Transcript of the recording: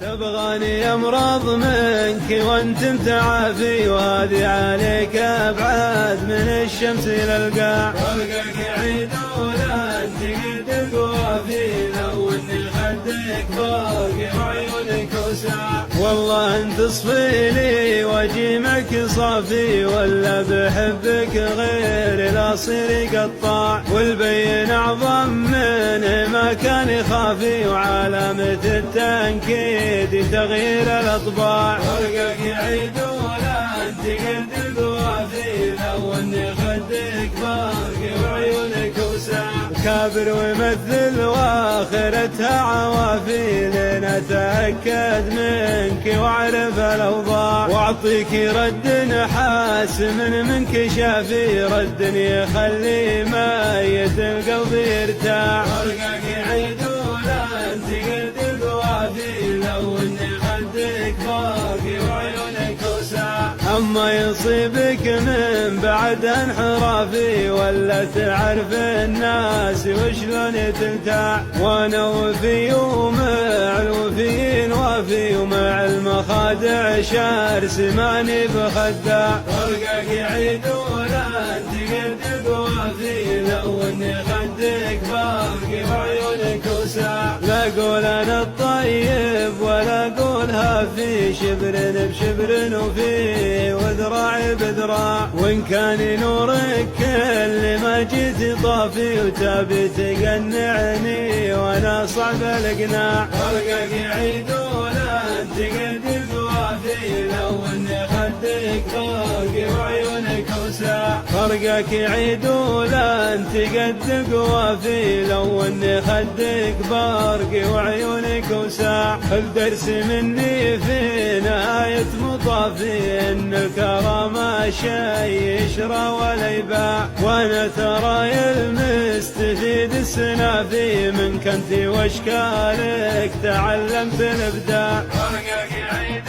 تبغاني امرض منك وانت متعافي، وهذه عليك ابعد من الشمس للقاع. والقاك عيد ولا تقد القوافي، لو اني خدك باقي وعيونك وسع. والله انت تصفي لي واجي معك صافي، ولا بحبك غير الاصير قطاع. والبين اعظم منه ما كان يخافي، وعلامة التنكيد تغيير الاطباع. والقاك يعيد ولا انت قد القوافي، لو اني خدك باقي وعيونك وسع. كابر ويمثل واخرتها عوافي، لين اتاكد منك واعرف الاوضاع. واعطيك رد حاسم منك شافي، رد يخلي ميت القلب يرتاح. والقاك يعيد ولا انت قد القوافي، لو اني خدك باقي وعيونك وسع. اما يصيبك من بعد انحرافي، ولا تعرف الناس وشلون تلتاع. وانا وفي ومع الوفيين وافي، ومع المخادع شارس ماني بخداع. والقاك يعيد ولا انت قد القوافي، لو اني خدك باقي وعيونك وسع. لا اقول انا الطيب ولا اقولها في، شبر بشبر وفي وذراع بذراع. وان كان نورك كل ما جيت طافي، وتابي تقنعني وانا صعب الاقناع. والقاك يعيد ولا انت قد القوافي، لو اني خدك باقي وعيونك وسع. فرقك يعيد ولا انت قد قوافي، لو اني خدك باقي وعيونك وسع. الدرس مني في نهاية مطافي، ان الكرامة شي يشرى ولا يباع. وانا تراي المستفيد السنافي، منك انت واشكالك تعلمت الابداع. فرقك يعيد